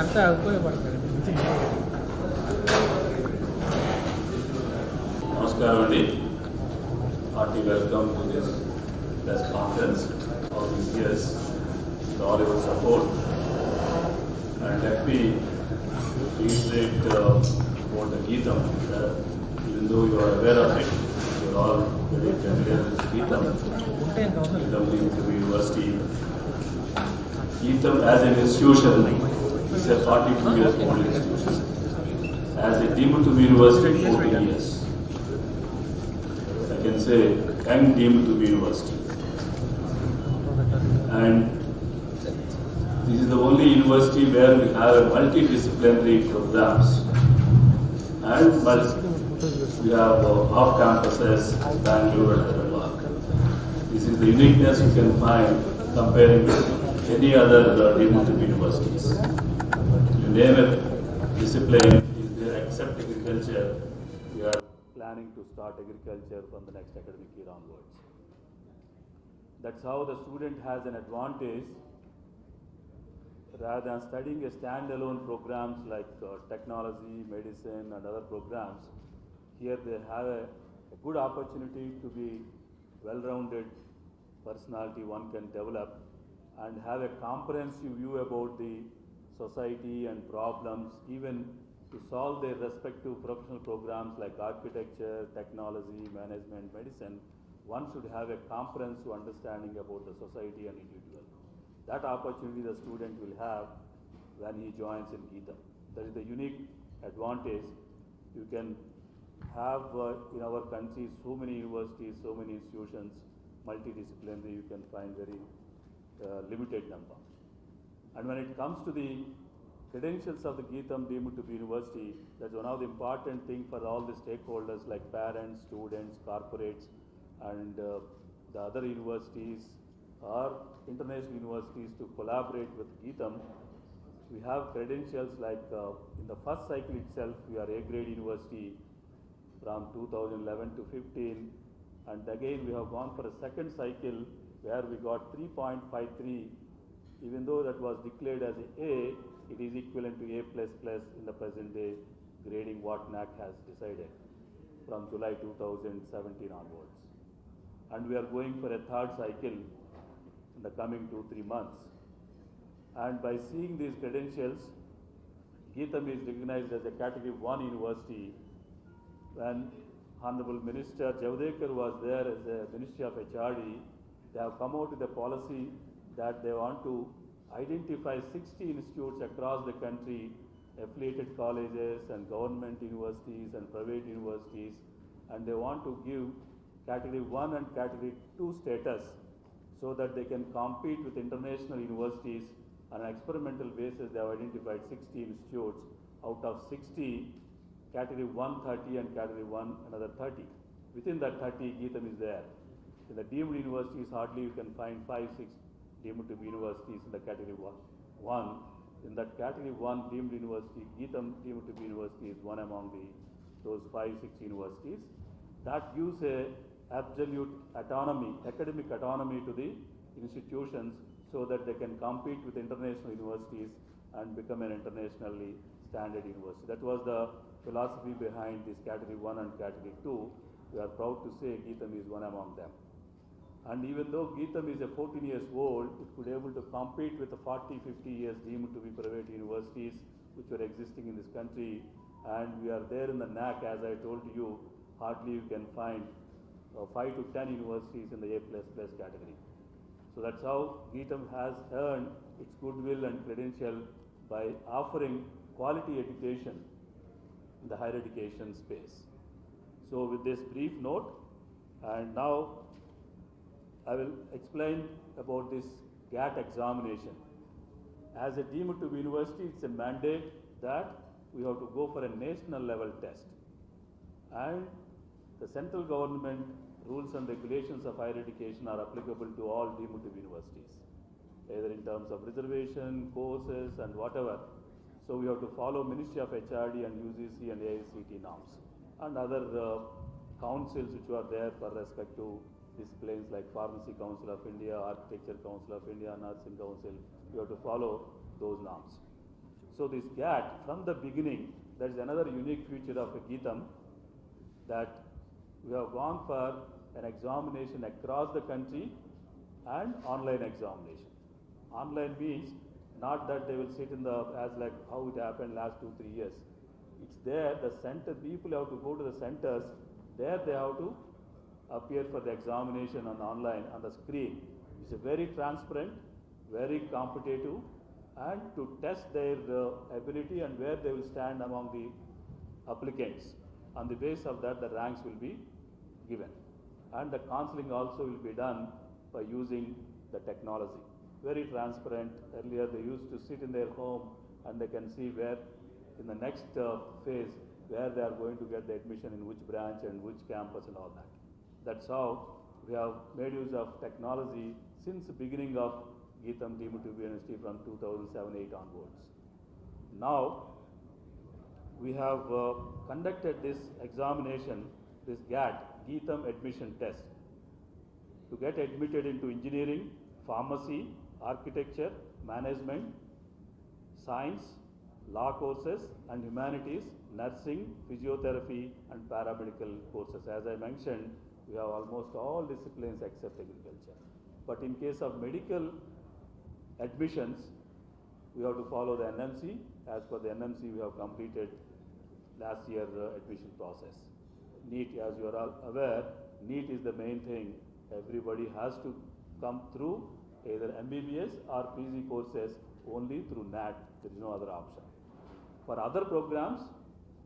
అంతా ఉపయోగపడతారు. Namaskaram Andy. Hearty welcome to this press conference of these years with all your support. And let me reiterate about the Geetam. Even though you are aware of it, you are all very familiar with Geetam. Geetam means the university. Geetam as an institution is a 42 years old institution. As a deemed to be university, 14 years. I can say young deemed to be university. And this is the only university where we have a multidisciplinary programs. And we have off campuses, Bangalore and Hyderabad. This is the uniqueness you can find comparing with any other deemed to be universities. You name it, discipline is there except agriculture. We are planning to start agriculture from the next academic year onwards. That's how the student has an advantage rather than studying a standalone programs like technology, medicine and other programs. Here they have a good opportunity to be well-rounded personality one can develop and have a comprehensive view about the society and problems, even to solve their respective professional programs like architecture, technology, management, medicine. One should have a comprehensive understanding about the society and individual. That opportunity the student will have when he joins in Geetam. That is the unique advantage. You can have in our country so many universities, so many institutions, multidisciplinary, you can find very limited number. And when it comes to the credentials of the Geetam deemed to be university, that's one of the important things for all the stakeholders like parents, students, corporates, and the other universities or international universities to collaborate with Geetam. We have credentials like in the first cycle itself, we are A grade university from 2011 to 15, and again we have gone for a second cycle where we got 3.53. Even though that was declared as A, it is equivalent to A++ in the present day grading what NAC has decided from July 2017 onwards. And we are going for a third cycle in the coming 2-3 months. And by seeing these credentials, Geetam is recognized as a Category 1 university. When Honorable Minister Javadekar was there as the Ministry of HRD, they have come out with a policy that they want to identify 60 institutes across the country, affiliated colleges and government universities and private universities, and they want to give Category 1 and Category 2 status so that they can compete with international universities. On an experimental basis, they have identified 60 institutes. Out of 60, Category 1 30 and Category 1 another 30. Within that 30, Geetam is there. In the deemed universities, hardly you can find 5-6 deemed to be universities in the Category 1. In that Category 1 deemed university, Geetam deemed to be university is one among those 5-6 universities. That gives a absolute autonomy, academic autonomy to the institutions so that they can compete with international universities and become an internationally standard university. That was the philosophy behind this Category 1 and Category 2. We are proud to say Geetam is one among them. And even though Geetam is a 14 years old, it could able to compete with the 40-50 years deemed to be private universities which were existing in this country. And we are there in the NAC, as I told you, hardly you can find 5 to 10 universities in the A++ category. So that's how Geetam has earned its goodwill and credential by offering quality education in the higher education space. So with this brief note, and now I will explain about this GAT examination. As a deemed to be university, it's a mandate that we have to go for a national level test. And the central government rules and regulations of higher education are applicable to all deemed to be universities, either in terms of reservation, courses and whatever. So we have to follow Ministry of HRD and UGC and AICT norms and other councils which are there for respective disciplines like Pharmacy Council of India, Architecture Council of India, Nursing Council. You have to follow those norms. So this GAT, from the beginning, there is another unique feature of Geetam, that we have gone for an examination across the country and online examination. Online means not that they will sit in the, as like how it happened last 2-3 years. It's there, the center, people have to go to the centers, there they have to appear for the examination on online, on the screen. It's a very transparent, very competitive, and to test their ability and where they will stand among the applicants. On the basis of that, the ranks will be given. And the counseling also will be done by using the technology. Very transparent. Earlier they used to sit in their home and they can see where in the next phase where they are going to get the admission in which branch and which campus and all that. That's how we have made use of technology since the beginning of Geetam deemed to be university from 2007-8 onwards. Now we have conducted this examination, this GAT, Geetam Admission Test, to get admitted into engineering, pharmacy, architecture, management, science, law courses and humanities, nursing, physiotherapy and paramedical courses. As I mentioned, we have almost all disciplines except agriculture. But in case of medical admissions, we have to follow the NMC. As per the NMC, we have completed last year admission process. NEET, as you are all aware, NEET is the main thing. Everybody has to come through either MBBS or PG courses only through NAT. There is no other option. For other programs,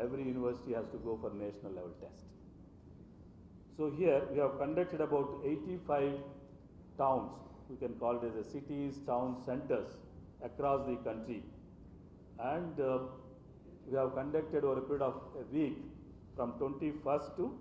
every university has to go for national level test. So here we have conducted about 85 towns, we can call it as a cities, town centers across the country. And we have conducted over a period of a week from 21st to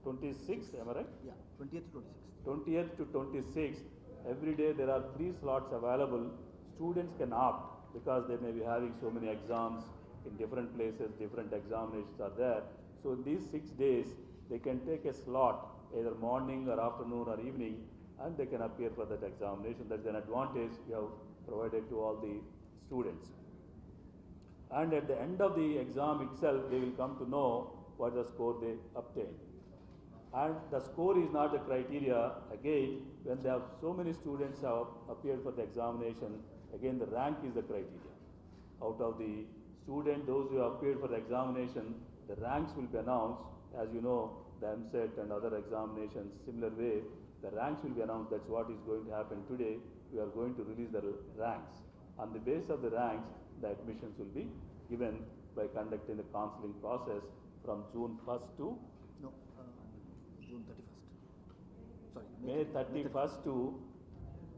26th, am I right? Yeah, 20th to 26th. 20th to 26th, every day there are 3 slots available. Students can opt because they may be having so many exams in different places, different examinations are there. So these 6 days, they can take a slot either morning or afternoon or evening and they can appear for that examination. That's an advantage we have provided to all the students. And at the end of the exam itself, they will come to know what the score they obtain. And the score is not the criteria. Again, when they have so many students have appeared for the examination, again the rank is the criteria. Out of the student, those who have appeared for the examination, the ranks will be announced. As you know, the MSET and other examinations, similar way, the ranks will be announced. That's what is going to happen today. We are going to release the ranks. On the basis of the ranks, the admissions will be given by conducting the counseling process from June 1st to June 31st. Sorry, May 31st to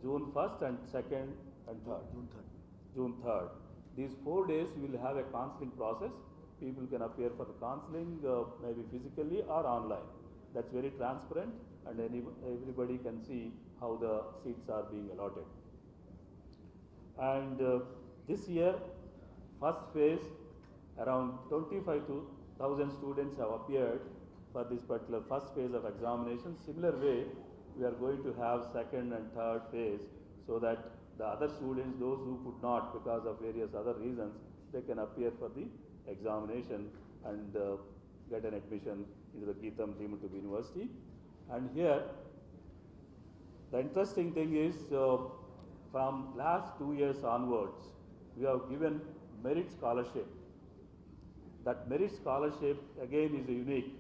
June 1st and 2nd and 3rd. June 3rd. June 3rd. These 4 days we will have a counseling process. People can appear for the counseling maybe physically or online. That's very transparent and everybody can see how the seats are being allotted. And this year, first phase, around 25,000 students have appeared for this particular first phase of examination. Similar way, we are going to have second and third phase so that the other students, those who could not because of various other reasons, they can appear for the examination and get an admission into the Geetam deemed to be university. And here, the interesting thing is from last 2 years onwards, we have given merit scholarship. That merit scholarship again is unique.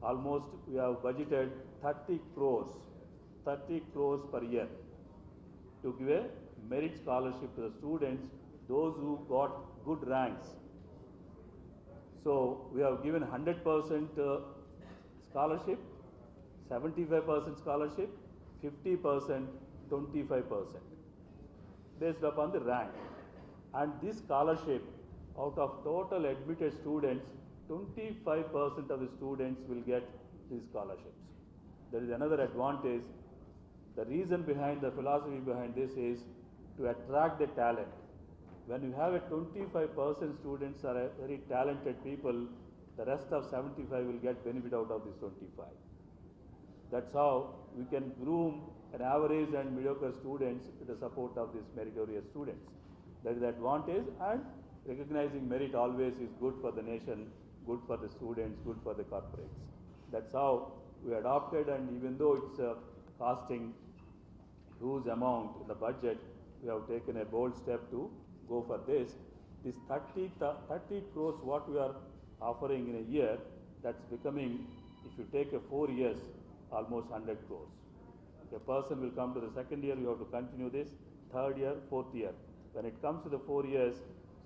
Almost we have budgeted 30 crores per year to give a merit scholarship to the students, those who got good ranks. So we have given 100% scholarship, 75% scholarship, 50%, 25% based upon the rank. And this scholarship, out of total admitted students, 25% of the students will get these scholarships. There is another advantage. The reason behind, the philosophy behind this is to attract the talent. When you have a 25% students are a very talented people, the rest of 75 will get benefit out of this 25. That's how we can groom an average and mediocre students with the support of these meritorious students. That is the advantage, and recognizing merit always is good for the nation, good for the students, good for the corporates. That's how we adopted, and even though it's costing huge amount in the budget, we have taken a bold step to go for this. This 30 crores what we are offering in a year, that's becoming, if you take a 4 years, almost 100 crores. If a person will come to the second year, you have to continue this, third year, fourth year. When it comes to the 4 years,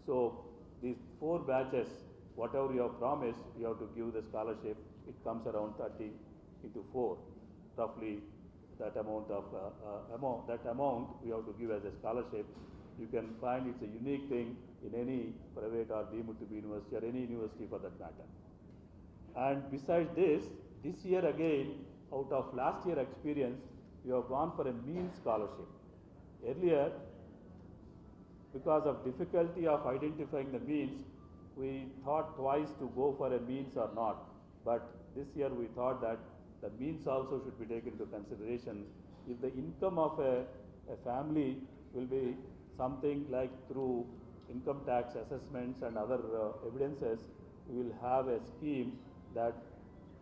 so these 4 batches, whatever you have promised, you have to give the scholarship. It comes around 30 into 4, roughly that amount we have to give as a scholarship. You can find it's a unique thing in any private or deemed to be university or any university for that matter. And besides this year again, out of last year experience, we have gone for a mean scholarship. Earlier, because of difficulty of identifying the means, we thought twice to go for a means or not. But this year we thought that the means also should be taken into consideration. If the income of a family will be something like through income tax assessments and other evidences, we will have a scheme that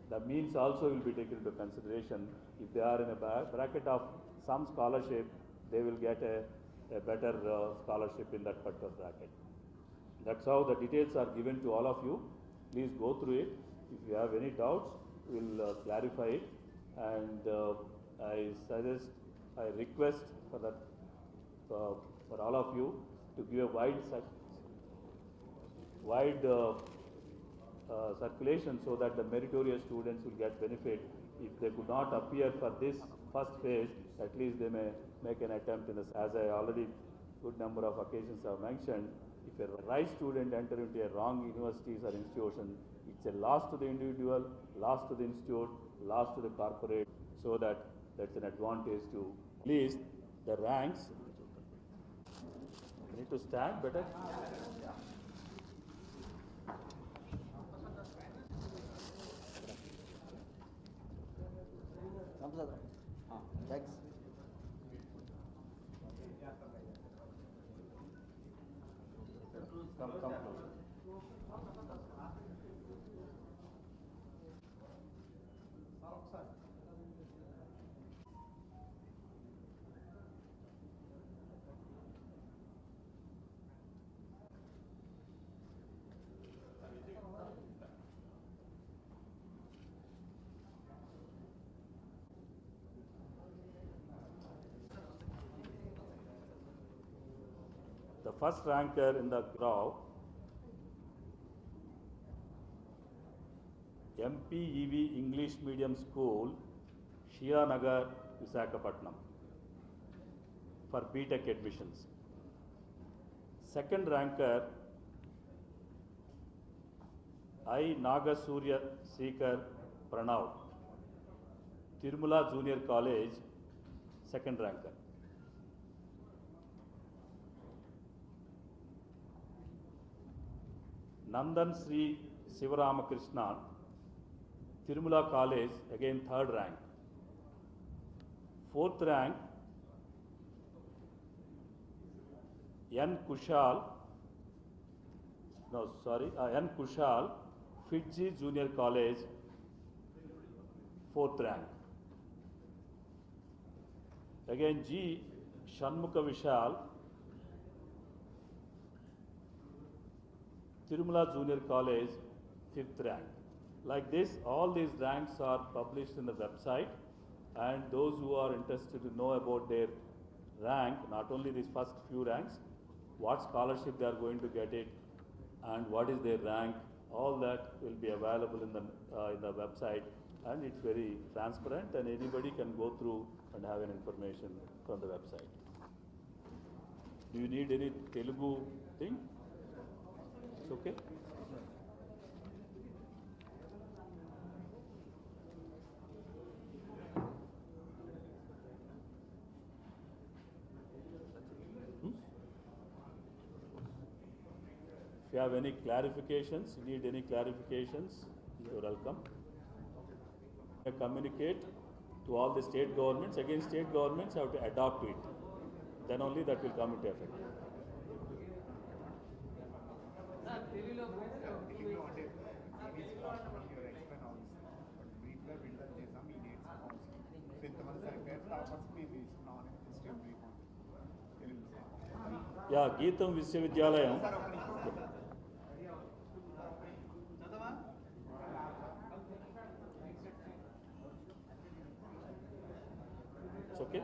the means also will be taken into consideration. If they are in a bracket of some scholarship, they will get a better scholarship in that particular bracket. That's how the details are given to all of you. Please go through it. If you have any doubts, we'll clarify it. And I request for that for all of you to give a wide circulation so that the meritorious students will get benefit. If they could not appear for this first phase, at least they may make an attempt in this. As I already good number of occasions have mentioned, if a right student enter into a wrong universities or institution, it's a loss to the individual, loss to the institute, loss to the corporate, so that's an advantage to at least the ranks. You need to stand better. Thanks. Come closer. The first ranker in the graph, MPEV English Medium School, Shiranagar, Visakhapatnam, for BTech admissions. Second ranker, I. Nagasuriya Sekhar Pranav, Tirumala Junior College, second ranker. Nandan Sri Sivaramakrishna, Tirumala College, again third rank. Fourth rank, N. Kushal, Fiji Junior College, fourth rank. Again G. Shanmukha Vishal, Tirumala Junior College, fifth rank. Like this, all these ranks are published in the website, and those who are interested to know about their rank, not only these first few ranks, what scholarship they are going to get it, and what is their rank, all that will be available in the website, and it's very transparent, and anybody can go through and have an information from the website. Do you need any Telugu thing? It's okay. If you have any clarifications, need any clarifications, you're welcome. Communicate to all the state governments. Again, state governments have to adopt it. Then only that will come into effect. తెలుగులో అంటే series fast your explain all this but బ్రీఫ్గా buildup చేసాం ఈ dates accounts so ఇంతమంది సరిపోయారు toppers మేము ఇస్తున్నాం అనేది just brief Telugu yeah గీతం విశ్వవిద్యాలయం సార్ ఒక నిమిషం చదవా okay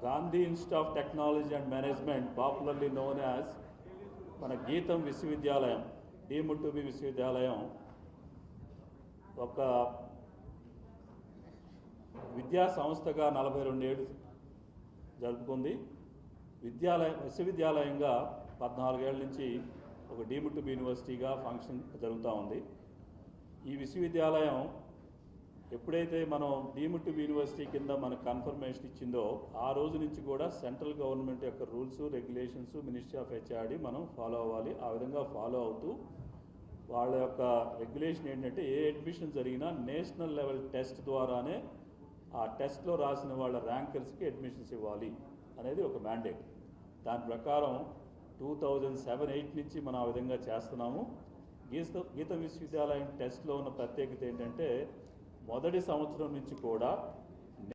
Gandhi Institute of Technology and Management popularly known as మన గీతం విశ్వవిద్యాలయం డీమ్డ్ టు బి విశ్వవిద్యాలయం ఒక విద్యా సంస్థగా 42 ఏళ్ళు జరుపుకుంది. విశ్వవిద్యాలయంగా 14 ఏళ్ళ నుంచి ఒక డీమ్డ్ టు బి యూనివర్సిటీగా ఫంక్షన్ జరుగుతూ ఉంది. ఈ విశ్వవిద్యాలయం ఎప్పుడైతే మనం డీమ్డ్ టు బి యూనివర్సిటీ కింద మనకు కన్ఫర్మేషన్ ఇచ్చిందో ఆ రోజు నుంచి కూడా సెంట్రల్ గవర్నమెంట్ యొక్క rules regulations ministry of HRD మనం ఫాలో అవ్వాలి. ఆ విధంగా ఫాలో అవుతూ వాళ్ళ యొక్క రెగ్యులేషన్ ఏంటంటే ఏ అడ్మిషన్ జరిగినా నేషనల్ లెవెల్ టెస్ట్ ద్వారానే ఆ టెస్ట్లో రాసిన వాళ్ళ ర్యాంకర్స్కి అడ్మిషన్స్ ఇవ్వాలి అనేది ఒక మ్యాండేట్. దాని ప్రకారం 2007-8 నుంచి మనం ఆ విధంగా చేస్తున్నాము. గీతం విశ్వవిద్యాలయం టెస్ట్లో ఉన్న ప్రత్యేకత ఏంటంటే మొదటి సంవత్సరం నుంచి కూడా